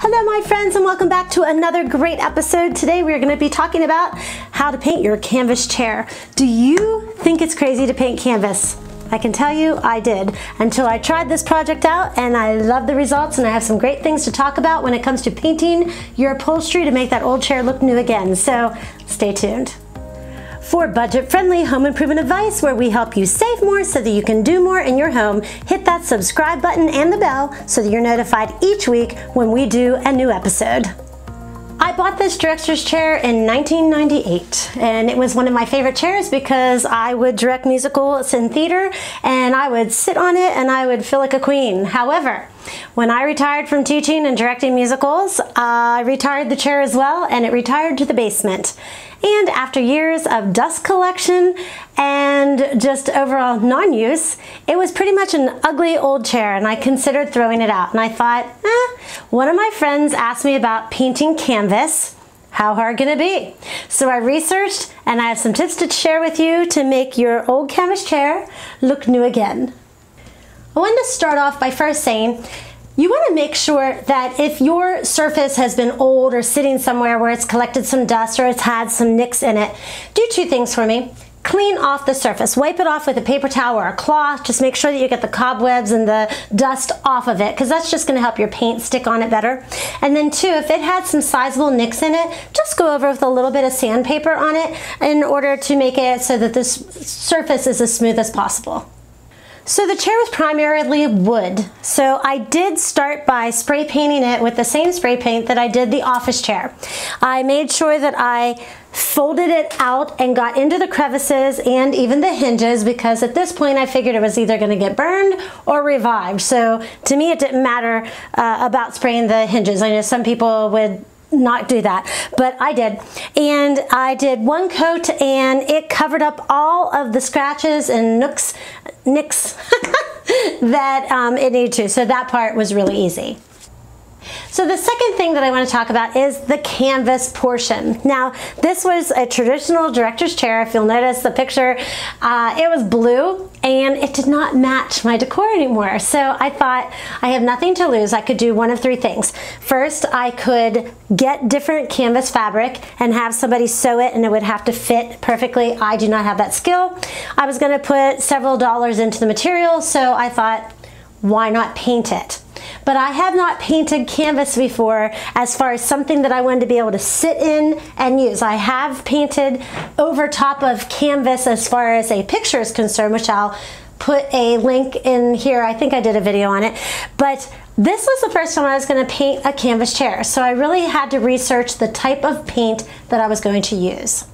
Hello my friends, and welcome back to another great episode. Today we're going to be talking about how to paint your canvas chair. Do you think it's crazy to paint canvas? I can tell you I did, until I tried this project out, and I love the results, and I have some great things to talk about when it comes to painting your upholstery to make that old chair look new again. So stay tuned. For budget-friendly home improvement advice where we help you save more so that you can do more in your home, hit that subscribe button and the bell so that you're notified each week when we do a new episode. I bought this director's chair in 1998, and it was one of my favorite chairs because I would direct musicals in theater and I would sit on it and I would feel like a queen. However, when I retired from teaching and directing musicals, I retired the chair as well, and it retired to the basement. And after years of dust collection and just overall non-use, it was pretty much an ugly old chair, and I considered throwing it out. And I thought, one of my friends asked me about painting canvas. How hard can it be? So I researched, and I have some tips to share with you to make your old canvas chair look new again. I wanted to start off by first saying, you want to make sure that if your surface has been old or sitting somewhere where it's collected some dust or it's had some nicks in it, do two things for me. Clean off the surface. Wipe it off with a paper towel or a cloth. Just make sure that you get the cobwebs and the dust off of it, because that's just going to help your paint stick on it better. And then two, if it had some sizable nicks in it, just go over with a little bit of sandpaper on it in order to make it so that this surface is as smooth as possible. So the chair was primarily wood, so I did start by spray painting it with the same spray paint that I did the office chair. I made sure that I folded it out and got into the crevices and even the hinges, because at this point I figured it was either going to get burned or revived. So to me it didn't matter about spraying the hinges. I know some people would not do that, but I did. And I did one coat and it covered up all of the scratches and nicks that it needed to. So that part was really easy. So the second thing that I want to talk about is the canvas portion. Now, this was a traditional director's chair. If you'll notice the picture, it was blue and it did not match my decor anymore. So I thought, I have nothing to lose. I could do one of three things. First, I could get different canvas fabric and have somebody sew it, and it would have to fit perfectly. I do not have that skill. I was going to put several dollars into the material, so I thought, why not paint it? But I have not painted canvas before as far as something that I wanted to be able to sit in and use. I have painted over top of canvas as far as a picture is concerned, which I'll put a link in here. I think I did a video on it. But this was the first time I was going to paint a canvas chair. So I really had to research the type of paint that I was going to use.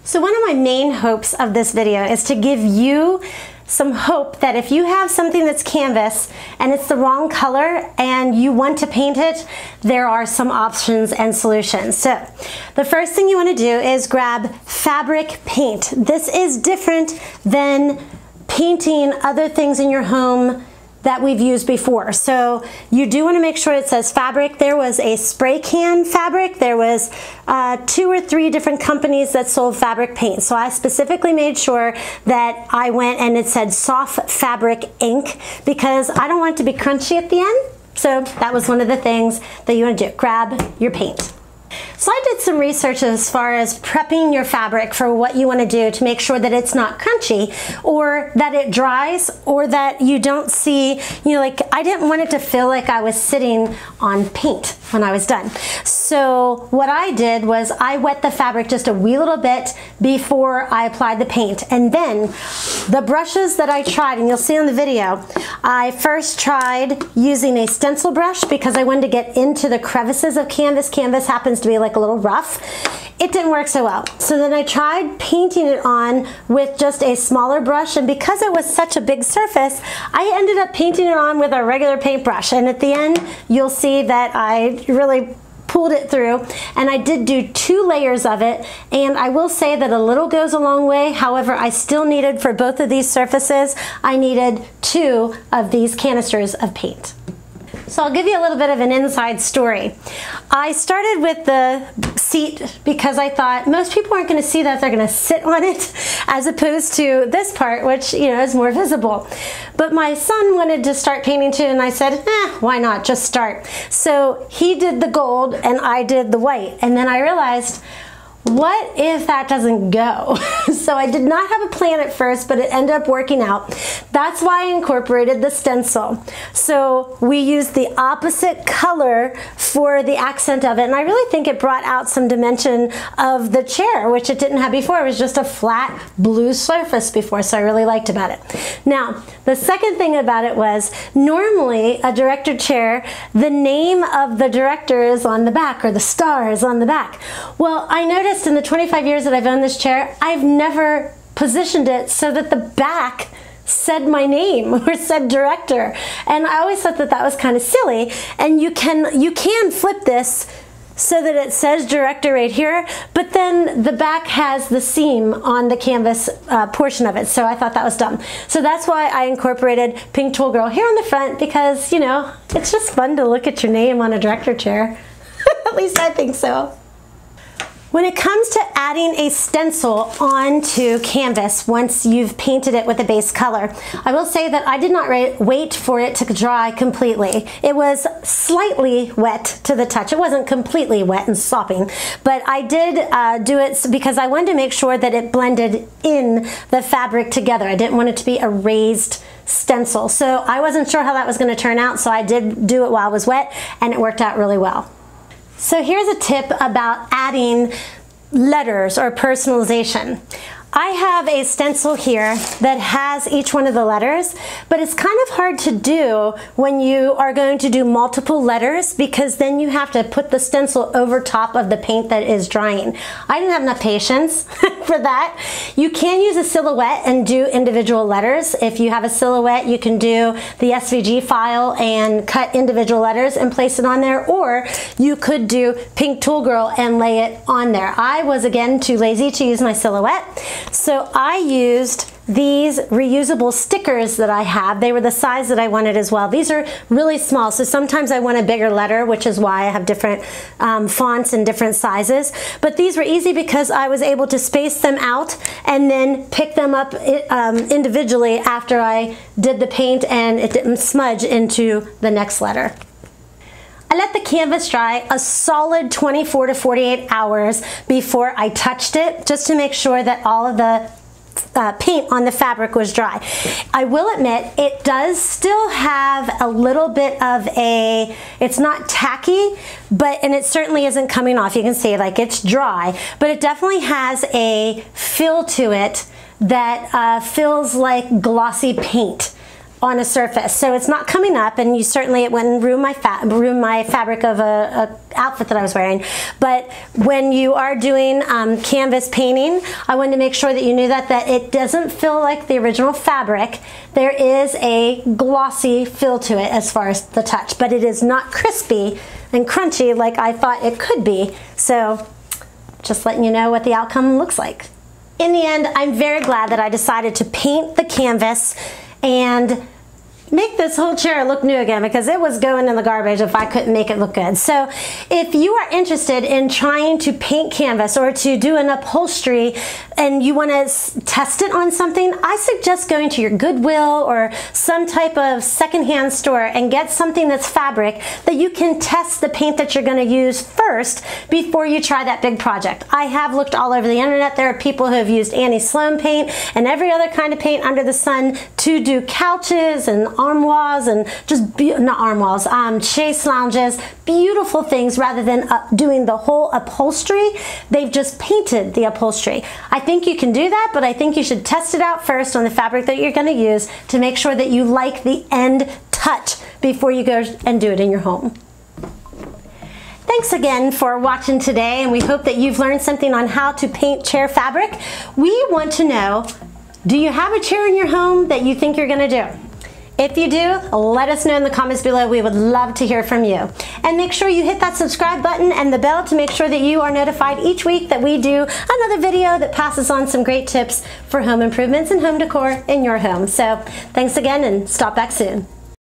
So one of my main hopes of this video is to give you some hope that if you have something that's canvas and it's the wrong color and you want to paint it, there are some options and solutions. So the first thing you want to do is grab fabric paint. This is different than painting other things in your home that we've used before. So you do want to make sure it says fabric. There was a spray can fabric. There was 2 or 3 different companies that sold fabric paint. So I specifically made sure that I went and it said soft fabric ink, because I don't want it to be crunchy at the end. So that was one of the things that you want to do. Grab your paint. So I did some research as far as prepping your fabric for what you want to do to make sure that it's not crunchy, or that it dries, or that you don't see, like I didn't want it to feel like I was sitting on paint when I was done. So what I did was I wet the fabric just a wee little bit before I applied the paint. And then the brushes that I tried, and you'll see on the video, I first tried using a stencil brush because I wanted to get into the crevices of canvas. Canvas happens to be like a little rough. It didn't work so well. So then I tried painting it on with just a smaller brush, and because it was such a big surface, I ended up painting it on with a regular paintbrush. And at the end, you'll see that I really pulled it through, and I did do 2 layers of it, and I will say that a little goes a long way. However, I still needed, for both of these surfaces, I needed 2 of these canisters of paint. So I'll give you a little bit of an inside story. I started with the seat because I thought most people aren't going to see that. They're going to sit on it as opposed to this part, which, you know, is more visible. But my son wanted to start painting too, and I said, why not? Just start. So he did the gold and I did the white. And then I realized, what if that doesn't go? So I did not have a plan at first, but it ended up working out. That's why I incorporated the stencil. So we used the opposite color for the accent of it, and I really think it brought out some dimension of the chair, which it didn't have before. It was just a flat blue surface before, so I really liked about it. Now, the second thing about it was, normally a director chair, the name of the director is on the back, or the star is on the back. Well, I noticed in the 25 years that I've owned this chair, I've never positioned it so that the back said my name or said director. And I always thought that that was kind of silly. And you can flip this so that it says director right here, but then the back has the seam on the canvas portion of it. So I thought that was dumb. So that's why I incorporated PinkToolGirl here on the front, because, you know, it's just fun to look at your name on a director chair. At least I think so. When it comes to adding a stencil onto canvas once you've painted it with a base color, I will say that I did not wait for it to dry completely. It was slightly wet to the touch. It wasn't completely wet and sopping, but I did do it because I wanted to make sure that it blended in the fabric together. I didn't want it to be a raised stencil. So I wasn't sure how that was going to turn out, so I did do it while it was wet, and it worked out really well. So here's a tip about adding letters or personalization. I have a stencil here that has each one of the letters, but it's kind of hard to do when you are going to do multiple letters, because then you have to put the stencil over top of the paint that is drying. I didn't have enough patience for that. You can use a silhouette and do individual letters. If you have a silhouette, you can do the SVG file and cut individual letters and place it on there, or you could do PinkToolGirl and lay it on there. I was, again, too lazy to use my silhouette. So I used these reusable stickers that I have. They were the size that I wanted as well. These are really small, so sometimes I want a bigger letter, which is why I have different fonts and different sizes. But these were easy because I was able to space them out and then pick them up individually after I did the paint, and it didn't smudge into the next letter. I let the canvas dry a solid 24 to 48 hours before I touched it, just to make sure that all of the paint on the fabric was dry. I will admit, it does still have a little bit of a, it's not tacky, and it certainly isn't coming off. You can see, like, it's dry, but it definitely has a feel to it that feels like glossy paint on a surface. So it's not coming up, and it wouldn't ruin my fabric of a outfit that I was wearing. But when you are doing canvas painting, I wanted to make sure that you knew that it doesn't feel like the original fabric. There is a glossy feel to it as far as the touch, but it is not crispy and crunchy like I thought it could be. So just letting you know what the outcome looks like. In the end, I'm very glad that I decided to paint the canvas and make this whole chair look new again, because it was going in the garbage if I couldn't make it look good. So if you are interested in trying to paint canvas or to do an upholstery and you want to test it on something, I suggest going to your Goodwill or some type of secondhand store and get something that's fabric that you can test the paint that you're going to use first before you try that big project. I have looked all over the internet. There are people who have used Annie Sloan paint and every other kind of paint under the sun to do couches and armoires and just, not armoires, chaise lounges, beautiful things, rather than doing the whole upholstery. They've just painted the upholstery. I think you can do that, but I think you should test it out first on the fabric that you're going to use to make sure that you like the end touch before you go and do it in your home. Thanks again for watching today, and we hope that you've learned something on how to paint chair fabric. We want to know, do you have a chair in your home that you think you're going to do? If you do, let us know in the comments below. We would love to hear from you. And make sure you hit that subscribe button and the bell to make sure that you are notified each week that we do another video that passes on some great tips for home improvements and home decor in your home. So thanks again, and stop back soon.